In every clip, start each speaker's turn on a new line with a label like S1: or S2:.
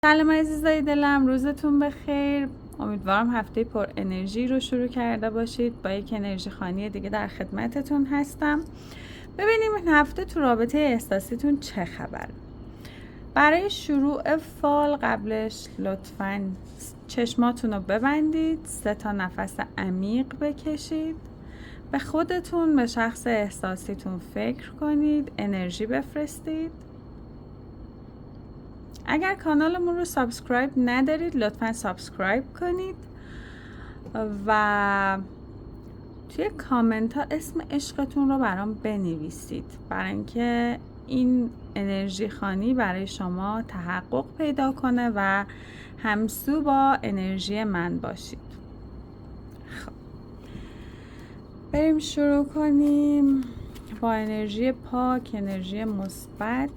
S1: سلام عزیزای دلم، روزتون بخیر. امیدوارم هفته پر انرژی رو شروع کرده باشید. با یک انرژی خانی دیگه در خدمتتون هستم. ببینیم این هفته تو رابطه احساسیتون چه خبر. برای شروع فال قبلش لطفاً چشماتون رو ببندید، 3 نفس عمیق بکشید، به خودتون، به شخص احساسیتون فکر کنید، انرژی بفرستید. اگر کانالمون رو سابسکرایب ندارید لطفاً سابسکرایب کنید و توی کامنت ها اسم عشقتون رو برام بنویسید، برای اینکه این انرژی خانی برای شما تحقق پیدا کنه و همسو با انرژی من باشید. خب بریم شروع کنیم با انرژی پاک، انرژی مثبت.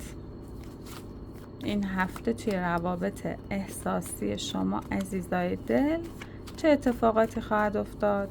S1: این هفته توی روابط احساسی شما عزیزای دل چه اتفاقاتی خواهد افتاد؟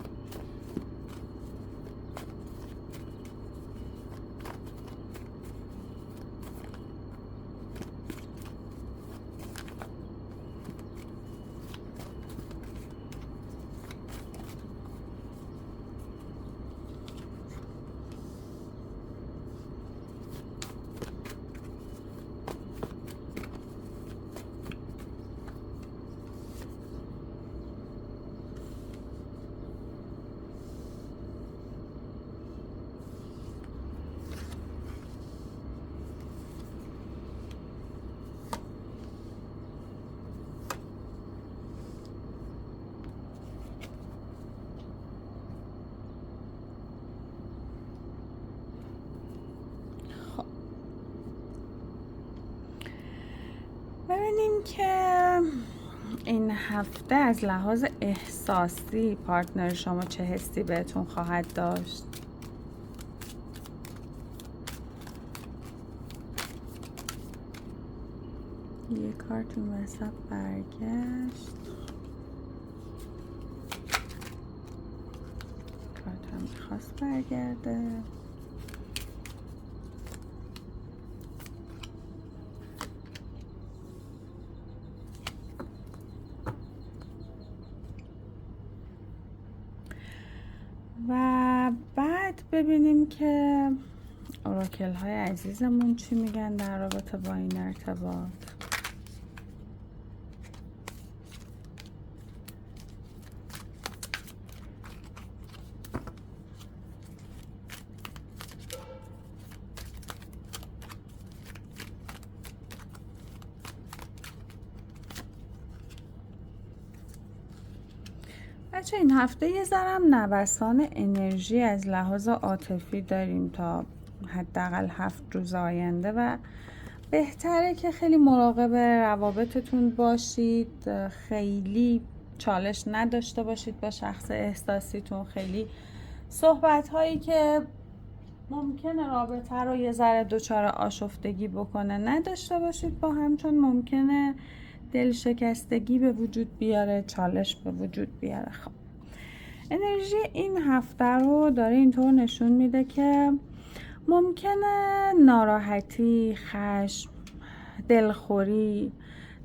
S1: ببینیم که این هفته از لحاظ احساسی پارتنر شما چه حسی بهتون خواهد داشت. یه کارت اون وسط برگشت، کارت هم میخواست برگرده. و بعد ببینیم که اوراکل های عزیزمون چی میگن در رابطه با این ارتباط. بچه این هفته یه ذرم نوسان انرژی از لحاظ عاطفی داریم تا حداقل 7 روز آینده و بهتره که خیلی مراقب روابطتون باشید، خیلی چالش نداشته باشید با شخص احساسیتون، خیلی صحبت هایی که ممکنه رابطه رو یه ذره دچار آشفتگی بکنه نداشته باشید با هم، چون ممکنه دل شکستگی به وجود بیاره، چالش به وجود بیاره. خب انرژی این هفته رو داره اینطور نشون میده که ممکنه ناراحتی، خشم، دلخوری،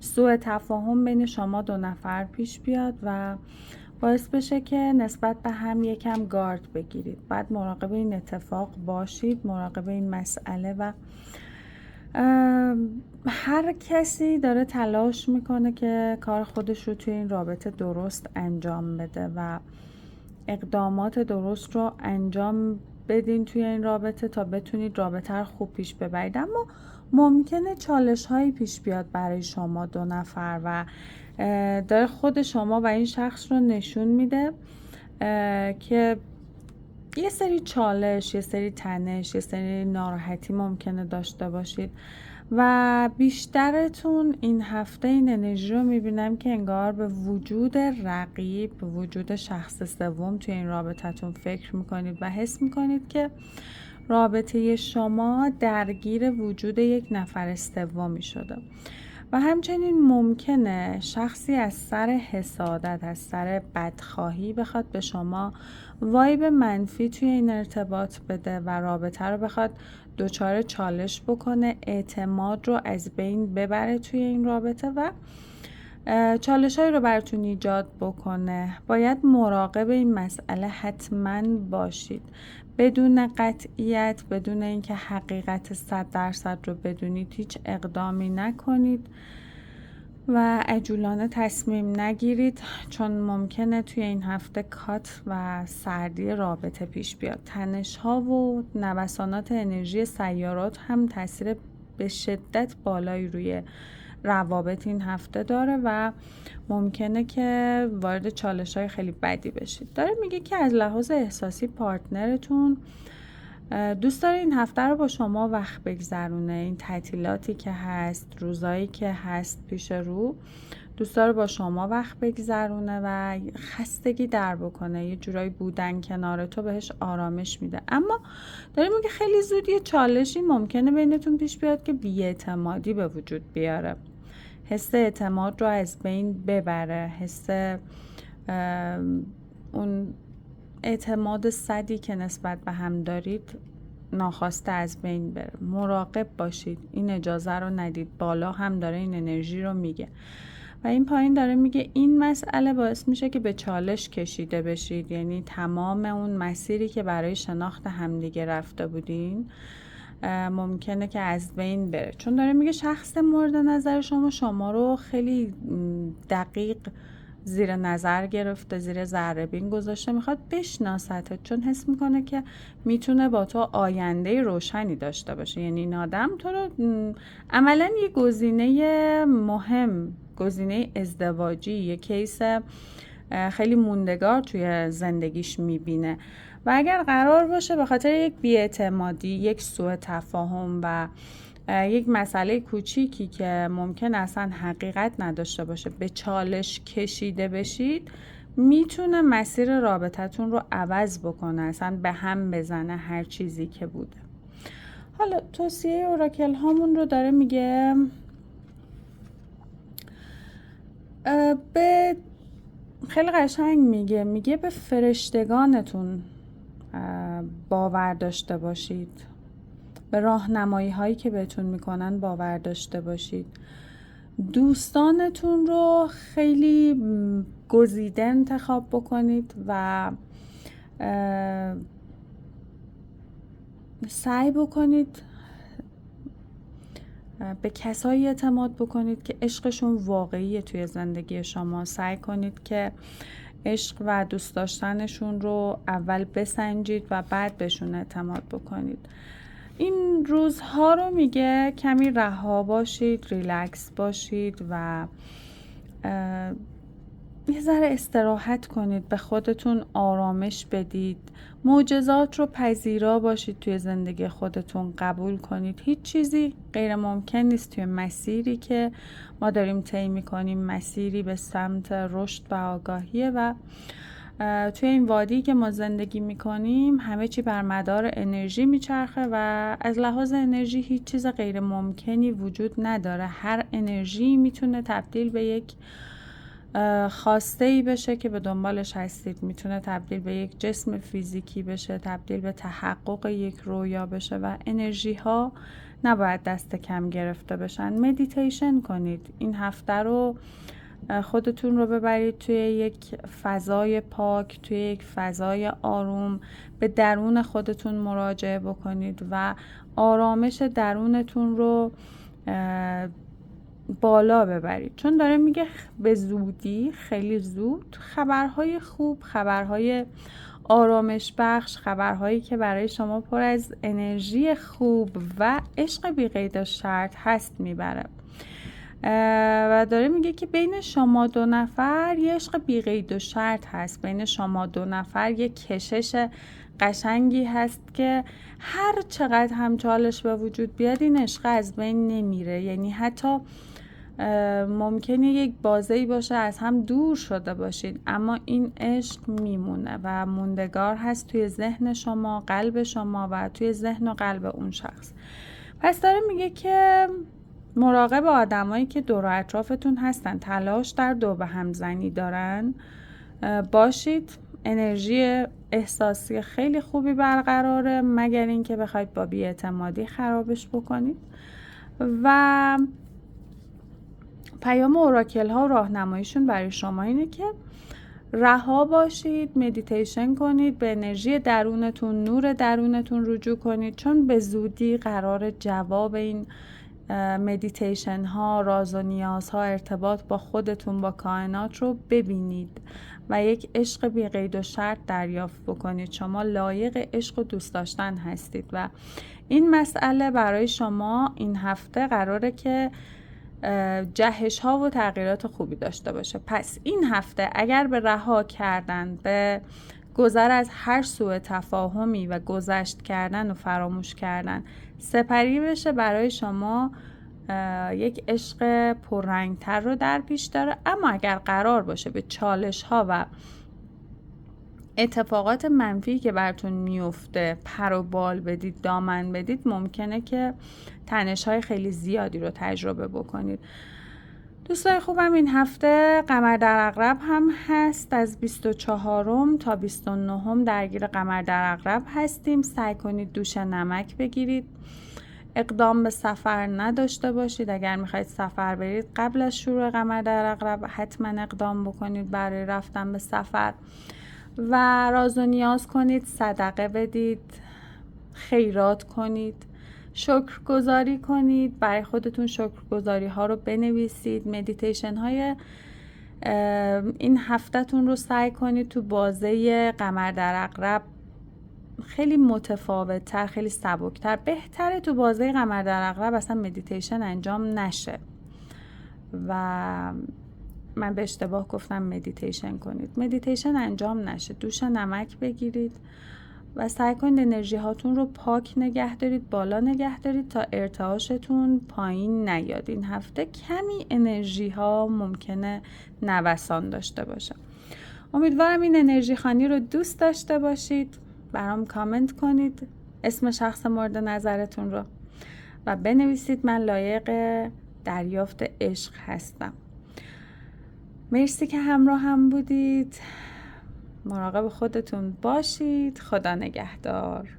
S1: سوء تفاهم بین شما 2 نفر پیش بیاد و باعث بشه که نسبت به هم یکم گارد بگیرید. بعد مراقب این اتفاق باشید، مراقب این مسئله. و هر کسی داره تلاش میکنه که کار خودش رو توی این رابطه درست انجام بده و اقدامات درست رو انجام بدین توی این رابطه تا بتونید رابطه رو خوب پیش ببرید. اما ممکنه چالش هایی پیش بیاد برای شما 2 نفر و داره خود شما و این شخص رو نشون میده که یه سری چالش، یه سری تنش، یه سری ناراحتی ممکنه داشته باشید و بیشترتون این هفته این انرژی رو میبینم که انگار به وجود رقیب، به وجود شخص سوم توی این رابطتون فکر میکنید و حس میکنید که رابطه شما درگیر وجود یک نفر سومی شده و همچنین ممکنه شخصی از سر حسادت، از سر بدخواهی بخواد به شما وایب منفی توی این ارتباط بده و رابطه رو بخواد دچار چالش بکنه، اعتماد رو از بین ببره توی این رابطه و چالش‌هایی رو براتون ایجاد بکنه. باید مراقب این مسئله حتما باشید، بدون قطعیت، بدون اینکه حقیقت 100% رو بدونید هیچ اقدامی نکنید و عجولانه تصمیم نگیرید، چون ممکنه توی این هفته کات و سردی رابطه پیش بیاد. تنش‌ها و نوسانات انرژی سیارات هم تاثیر به شدت بالایی روی روابط این هفته داره و ممکنه که وارد چالش‌های خیلی بدی بشید. داره میگه که از لحاظ احساسی پارتنرتون دوست داره این هفته رو با شما وقت بگذرونه. این تعطیلاتی که هست، روزایی که هست پیش رو، دوست داره با شما وقت بگذرونه و خستگی در بکنه. یه جورایی بودن کنار تو بهش آرامش میده. اما داره میگه خیلی زود یه چالشی ممکنه بینتون پیش بیاد که بی‌اعتمادی به وجود بیاره، حس اعتماد رو از بین ببره، حس اون اعتماد صدی که نسبت به هم دارید ناخواسته از بین بره. مراقب باشید، این اجازه رو ندید. بالا هم داره این انرژی رو میگه و این پایین داره میگه این مسئله باعث میشه که به چالش کشیده بشید، یعنی تمام اون مسیری که برای شناخت همدیگه رفته بودین ممکنه که از بین بره، چون داره میگه شخص مورد نظر شما رو خیلی دقیق زیر نظر گرفته، زیر ذره بین گذاشته، میخواد بشناستت، چون حس میکنه که میتونه با تو آینده روشنی داشته باشه. یعنی این آدم تو رو عملا یه گزینه مهم، گزینه ازدواجی، یه کیس خیلی موندگار توی زندگیش میبینه و اگر قرار باشه به خاطر یک بی‌اعتمادی، یک سوء تفاهم و یک مسئله کوچیکی که ممکن اصلا حقیقت نداشته باشه به چالش کشیده بشید، میتونه مسیر رابطتون رو عوض بکنه، اصلا به هم بزنه هر چیزی که بوده. حالا توصیه اوراکل هامون رو داره میگه به خیلی قشنگ میگه به فرشتگانتون باور داشته باشید، به راهنمایی هایی که بهتون میکنن باور داشته باشید. دوستانتون رو خیلی گزیده انتخاب بکنید و سعی بکنید به کسایی اعتماد بکنید که عشقشون واقعیه توی زندگی شما. سعی کنید که عشق و دوست داشتنشون رو اول بسنجید و بعد بهشون اعتماد بکنید. این روزها رو میگه کمی رها باشید، ریلکس باشید و یه ذره استراحت کنید، به خودتون آرامش بدید، معجزات رو پذیرا باشید توی زندگی خودتون، قبول کنید هیچ چیزی غیر ممکن نیست توی مسیری که ما داریم طی می‌کنیم. مسیری به سمت رشد و آگاهیه و توی این وادی که ما زندگی میکنیم همه چی بر مدار انرژی میچرخه و از لحاظ انرژی هیچ چیز غیر ممکنی وجود نداره. هر انرژی میتونه تبدیل به یک خواسته‌ای بشه که به دنبالش هستید، میتونه تبدیل به یک جسم فیزیکی بشه، تبدیل به تحقق یک رویا بشه و انرژی ها نباید دست کم گرفته بشن. مدیتیشن کنید، این هفته رو خودتون رو ببرید توی یک فضای پاک، توی یک فضای آروم، به درون خودتون مراجعه بکنید و آرامش درونتون رو بالا ببرید، چون داره میگه به زودی، خیلی زود خبرهای خوب، خبرهای آرامش بخش، خبرهایی که برای شما پر از انرژی خوب و عشق بی قید و شرط هست میبره و داره میگه که بین شما دو نفر یه عشق بی قید و شرط هست، بین شما دو نفر یه کشش قشنگی هست که هر چقدر هم چالش به وجود بیاد این عشق از بین نمیره. یعنی حتی ممکنه یک بازه‌ای باشه از هم دور شده باشید اما این عشق میمونه و موندگار هست توی ذهن شما، قلب شما و توی ذهن و قلب اون شخص. پس داره میگه که مراقب آدمایی که دور و اطرافتون هستن تلاش در دو به هم زنی دارن باشید. انرژی احساسی خیلی خوبی برقراره، مگر اینکه بخواید با بی‌اعتمادی خرابش بکنید. و پیام اوراکل ها و راهنماییشون برای شما اینه که رها باشید، مدیتیشن کنید، به انرژی درونتون، نور درونتون رجوع کنید، چون به زودی قرار جواب این مدیتیشن ها، راز و نیاز ها، ارتباط با خودتون، با کائنات رو ببینید و یک عشق بی قید و شرط دریافت بکنید. شما لایق عشق و دوست داشتن هستید و این مسئله برای شما این هفته قراره که جهش ها و تغییرات خوبی داشته باشه. پس این هفته اگر به رها کردن، به گذر از هر سوء تفاهمی و گذشت کردن و فراموش کردن سپری بشه، برای شما یک عشق پررنگتر رو در پیش داره. اما اگر قرار باشه به چالش ها و اتفاقات منفی که براتون میفته پر و بال بدید، دامن بدید، ممکنه که تنش های خیلی زیادی رو تجربه بکنید. دوستای خوبم، این هفته قمر در عقرب هم هست. از 24 تا 29 درگیر قمر در عقرب هستیم. سعی کنید دوش نمک بگیرید، اقدام به سفر نداشته باشید. اگر میخواید سفر برید قبل از شروع قمر در عقرب حتما اقدام بکنید برای رفتن به سفر و راز و نیاز کنید، صدقه بدید، خیرات کنید، شکرگزاری کنید، برای خودتون شکرگزاری ها رو بنویسید. مدیتیشن های این هفتهتون رو سعی کنید تو بازه قمر در عقرب خیلی متفاوت تر، خیلی سبکتر. بهتره تو بازه قمر در عقرب اصلا مدیتیشن انجام نشه و من به اشتباه گفتم مدیتیشن کنید. مدیتیشن انجام نشه، دوش نمک بگیرید و سعی کنید انرژی هاتون رو پاک نگه دارید، بالا نگه دارید تا ارتعاشتون پایین نیاد. این هفته کمی انرژی ها ممکنه نوسان داشته باشه. امیدوارم این انرژی خانی رو دوست داشته باشید. برام کامنت کنید اسم شخص مورد نظرتون رو و بنویسید من لایق دریافت عشق هستم. مرسی که همراه هم بودید. مراقب خودتون باشید. خدا نگهدار.